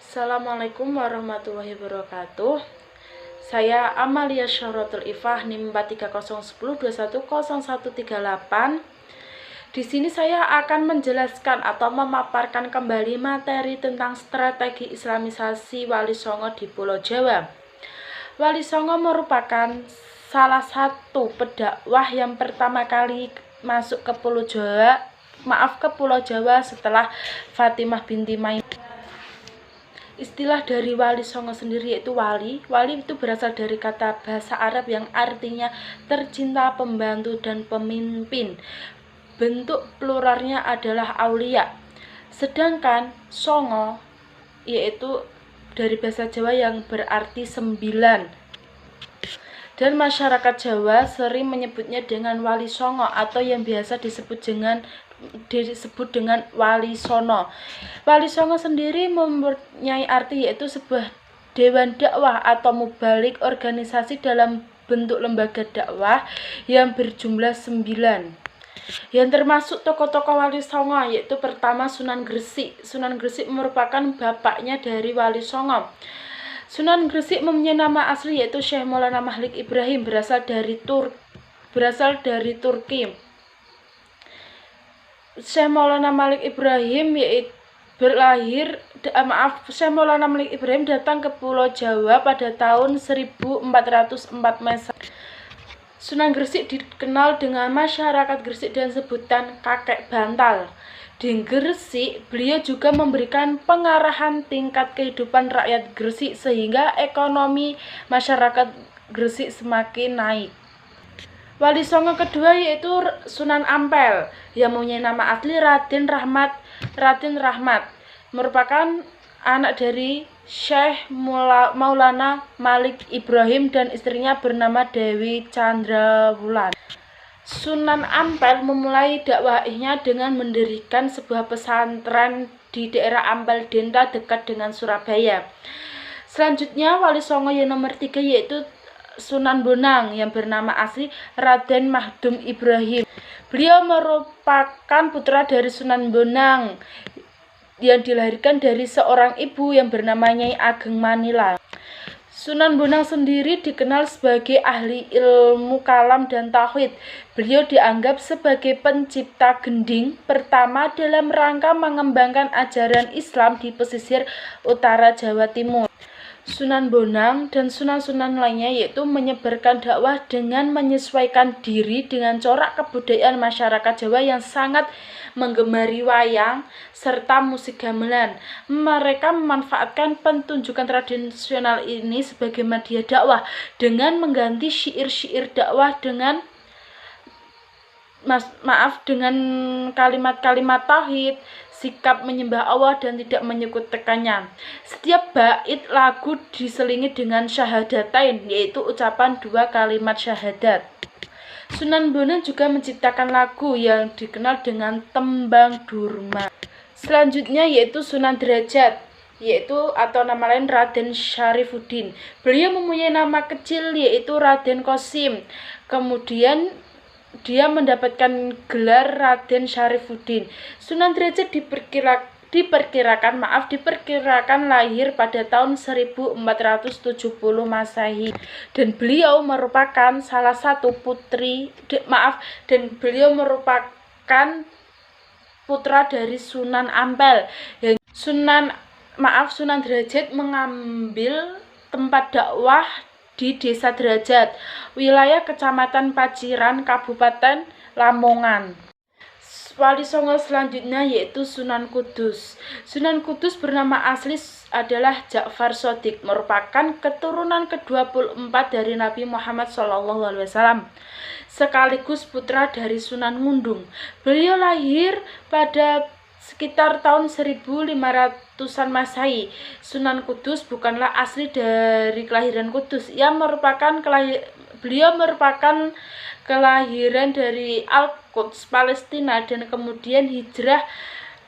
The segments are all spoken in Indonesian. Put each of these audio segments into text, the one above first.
Assalamualaikum warahmatullahi wabarakatuh. Saya Amalia Syahrotul Ifah NIM 430102100138. Di sini saya akan menjelaskan atau memaparkan kembali materi tentang strategi islamisasi Wali Songo di Pulau Jawa. Wali Songo merupakan salah satu pendakwah yang pertama kali masuk ke Pulau Jawa setelah Fatimah binti Maimunah. Istilah dari Wali Songo sendiri yaitu wali. Wali itu berasal dari kata bahasa Arab yang artinya tercinta, pembantu, dan pemimpin. Bentuk pluralnya adalah aulia. Sedangkan Songo yaitu dari bahasa Jawa yang berarti 9. Dan masyarakat Jawa sering menyebutnya dengan Wali Songo atau yang biasa disebut dengan Wali Sono. Wali Songo sendiri mempunyai arti yaitu sebuah dewan dakwah atau mubalik, organisasi dalam bentuk lembaga dakwah yang berjumlah 9. Yang termasuk tokoh-tokoh Wali Songo yaitu pertama Sunan Gresik. Sunan Gresik merupakan bapaknya dari Wali Songo. Sunan Gresik mempunyai nama asli yaitu Syekh Maulana Malik Ibrahim, berasal dari Turki. Syekh Maulana Malik Ibrahim Syekh Maulana Malik Ibrahim datang ke Pulau Jawa pada tahun 1404 Masehi. Sunan Gresik dikenal dengan masyarakat Gresik dan sebutan kakek bantal. Di Gresik, beliau juga memberikan pengarahan tingkat kehidupan rakyat Gresik sehingga ekonomi masyarakat Gresik semakin naik. Wali Songo kedua yaitu Sunan Ampel yang mempunyai nama asli Raden Rahmat, merupakan anak dari Syekh Maulana Malik Ibrahim dan istrinya bernama Dewi Chandrawulan. Sunan Ampel memulai dakwahnya dengan mendirikan sebuah pesantren di daerah Ampel Denta dekat dengan Surabaya. Selanjutnya Wali Songo yang nomor 3 yaitu Sunan Bonang yang bernama asli Raden Mahdum Ibrahim. Beliau merupakan putra dari Sunan Bonang yang dilahirkan dari seorang ibu yang bernama Nyai Ageng Manila. Sunan Bonang sendiri dikenal sebagai ahli ilmu kalam dan tauhid. Beliau dianggap sebagai pencipta gending pertama dalam rangka mengembangkan ajaran Islam di pesisir utara Jawa Timur. Sunan Bonang dan sunan-sunan lainnya yaitu menyebarkan dakwah dengan menyesuaikan diri dengan corak kebudayaan masyarakat Jawa yang sangat menggemari wayang serta musik gamelan. Mereka memanfaatkan pertunjukan tradisional ini sebagai media dakwah dengan mengganti syair-syair dakwah dengan kalimat-kalimat tauhid, sikap menyembah Allah dan tidak menyekutukannya. Setiap bait lagu diselingi dengan syahadatain, yaitu ucapan 2 kalimat syahadat. Sunan Bonang juga menciptakan lagu yang dikenal dengan tembang durma. Selanjutnya yaitu Sunan Derajat, atau nama lain Raden Syarifuddin. Beliau mempunyai nama kecil yaitu Raden Qasim. Kemudian dia mendapatkan gelar Raden Syarifuddin. Sunan Derajat diperkirakan lahir pada tahun 1470 Masehi dan beliau merupakan salah satu putra dari Sunan Ampel. Sunan Derajat mengambil tempat dakwah di Desa Derajat, wilayah Kecamatan Paciran, Kabupaten Lamongan. Wali Songo selanjutnya yaitu Sunan Kudus. Sunan Kudus bernama asli adalah Ja'far Shodiq, merupakan keturunan ke-24 dari Nabi Muhammad SAW, sekaligus putra dari Sunan Ngundung. Beliau lahir pada sekitar tahun 1500-an Masehi. Sunan Kudus bukanlah asli dari kelahiran Kudus. Beliau merupakan kelahiran dari Al-Quds, Palestina, dan kemudian hijrah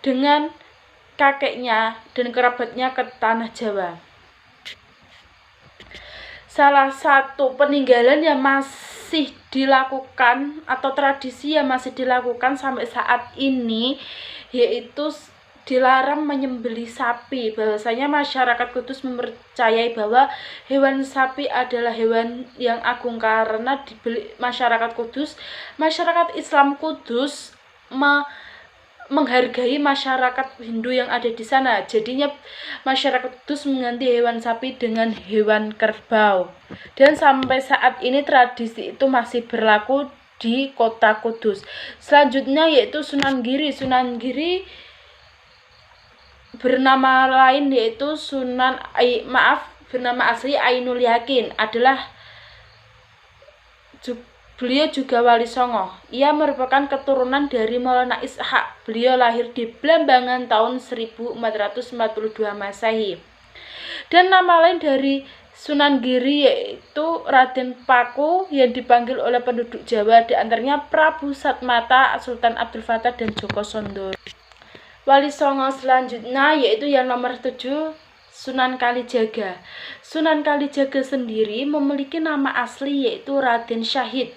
dengan kakeknya dan kerabatnya ke tanah Jawa. Salah satu peninggalan yang masih dilakukan atau tradisi yang masih dilakukan sampai saat ini yaitu dilarang menyembelih sapi. Bahwasanya masyarakat Kudus mempercayai bahwa hewan sapi adalah hewan yang agung karena masyarakat Kudus, masyarakat Islam Kudus menghargai masyarakat Hindu yang ada di sana. Jadinya masyarakat Kudus mengganti hewan sapi dengan hewan kerbau. Dan sampai saat ini tradisi itu masih berlaku di kota Kudus. Selanjutnya yaitu Sunan Giri. Sunan Giri bernama lain yaitu bernama asli Ainul Yakin, beliau juga Wali Songo. Ia merupakan keturunan dari Maulana Ishak. Beliau lahir di Blambangan tahun 1442 Masehi. Dan nama lain dari Sunan Giri yaitu Raden Paku yang dipanggil oleh penduduk Jawa, di antaranya Prabu Satmata, Sultan Abdul Fattah, dan Joko Sondoro. Wali Songo selanjutnya yaitu yang nomor 7, Sunan Kalijaga. Sunan Kalijaga sendiri memiliki nama asli yaitu Raden Syahid,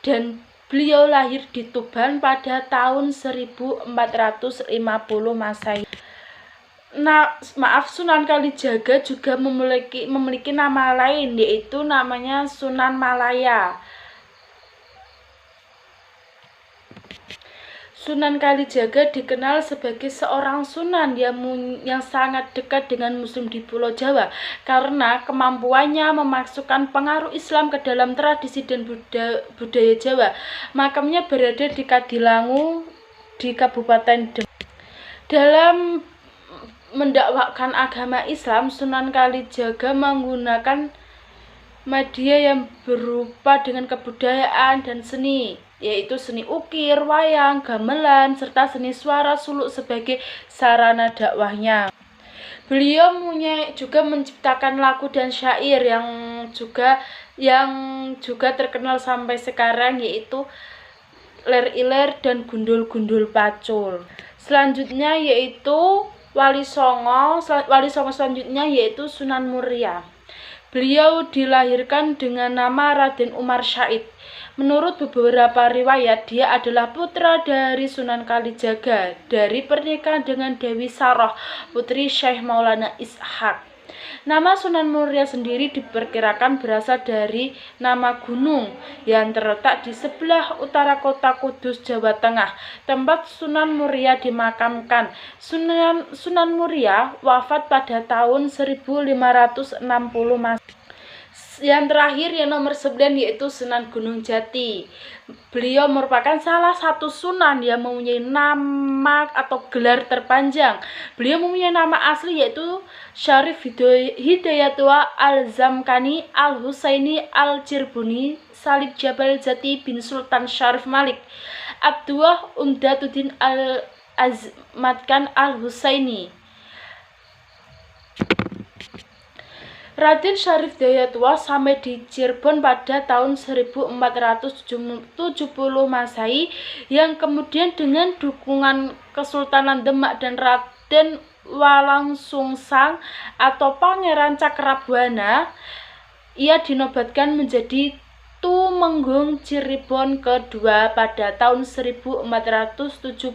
dan beliau lahir di Tuban pada tahun 1450 Masehi. Sunan Kalijaga juga memiliki nama lain yaitu namanya Sunan Malaya. Sunan Kalijaga dikenal sebagai seorang sunan yang sangat dekat dengan Muslim di Pulau Jawa karena kemampuannya memasukkan pengaruh Islam ke dalam tradisi dan budaya Jawa. Makamnya berada di Kadilangu di Kabupaten Demak. Dalam mendakwakan agama Islam, Sunan Kalijaga menggunakan media yang berupa dengan kebudayaan dan seni, yaitu seni ukir, wayang, gamelan, serta seni suara suluk sebagai sarana dakwahnya. Beliau juga menciptakan lagu dan syair yang juga terkenal sampai sekarang, yaitu Ler Iler dan Gundul-Gundul Pacul. Selanjutnya yaitu Wali Songo selanjutnya yaitu Sunan Muria. Beliau dilahirkan dengan nama Raden Umar Syahid. Menurut beberapa riwayat, dia adalah putra dari Sunan Kalijaga dari pernikahan dengan Dewi Saroh, putri Syekh Maulana Ishak. Nama Sunan Muria sendiri diperkirakan berasal dari nama gunung yang terletak di sebelah utara kota Kudus, Jawa Tengah, tempat Sunan Muria dimakamkan. Sunan Muria wafat pada tahun 1560 Masehi. Yang terakhir yang nomor 9 yaitu Sunan Gunung Jati. Beliau merupakan salah satu sunan yang mempunyai nama atau gelar terpanjang. Beliau mempunyai nama asli yaitu Syarif Hidayatullah Al-Zamkani Al-Husaini Al-Cirbuni Salib Jabal Jati bin Sultan Syarif Malik Abdullah Umdatuddin Al-Azmatkan Al-Husaini. Raden Syarif Hidayatullah sampai di Cirebon pada tahun 1470 Masehi, yang kemudian dengan dukungan Kesultanan Demak dan Raden Walangsungsang atau Pangeran Cakrabuana, ia dinobatkan menjadi Tumenggung Cirebon kedua pada tahun 1479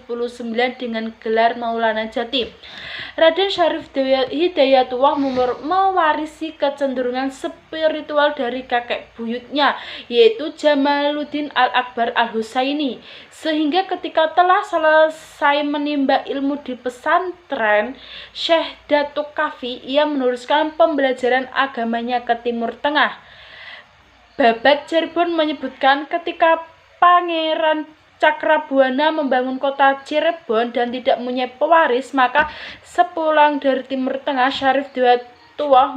dengan gelar Maulana Jati. Raden Syarif Hidayatullah mewarisi kecenderungan spiritual dari kakek buyutnya, yaitu Jamaluddin Al-Akbar Al-Husaini, sehingga ketika telah selesai menimba ilmu di pesantren Syekh Datuk Kafi, ia meneruskan pembelajaran agamanya ke Timur Tengah. Babat Cirebon menyebutkan ketika Pangeran Cakrabuana membangun kota Cirebon dan tidak mempunyai pewaris, maka sepulang dari Timur Tengah, Syarif Hidayatullah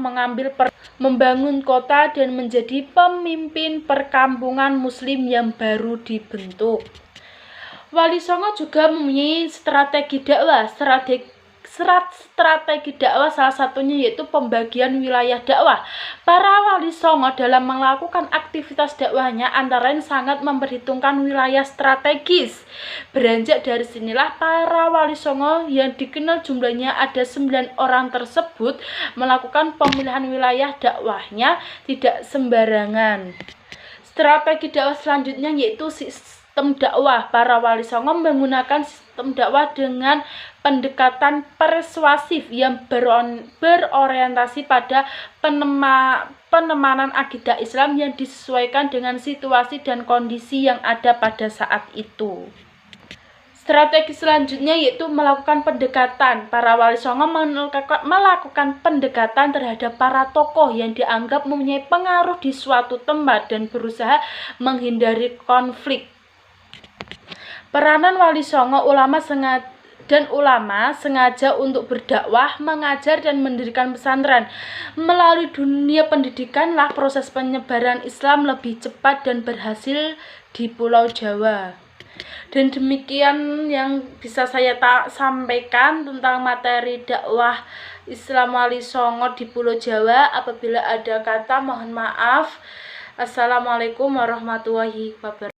membangun kota dan menjadi pemimpin perkampungan Muslim yang baru dibentuk. Wali Songo juga mempunyai strategi dakwah. Strategi dakwah salah satunya yaitu pembagian wilayah dakwah. Para Wali Songo dalam melakukan aktivitas dakwahnya antara lain sangat memperhitungkan wilayah strategis. Beranjak dari sinilah para Wali Songo yang dikenal jumlahnya ada 9 orang tersebut melakukan pemilihan wilayah dakwahnya tidak sembarangan. Strategi dakwah selanjutnya yaitu sistem dakwah. Para wali songo menggunakan sistem dakwah dengan pendekatan persuasif yang berorientasi pada penemanan akidah Islam yang disesuaikan dengan situasi dan kondisi yang ada pada saat itu. Strategi selanjutnya yaitu melakukan pendekatan. Para wali songo melakukan pendekatan terhadap para tokoh yang dianggap mempunyai pengaruh di suatu tempat dan berusaha menghindari konflik. Peranan wali songo ulama sengaja untuk berdakwah, mengajar, dan mendirikan pesantren. Melalui dunia pendidikanlah proses penyebaran Islam lebih cepat dan berhasil di Pulau Jawa. Dan demikian yang bisa saya sampaikan tentang materi dakwah Islam Wali Songo di Pulau Jawa. Apabila ada kata mohon maaf. Assalamualaikum warahmatullahi wabarakatuh.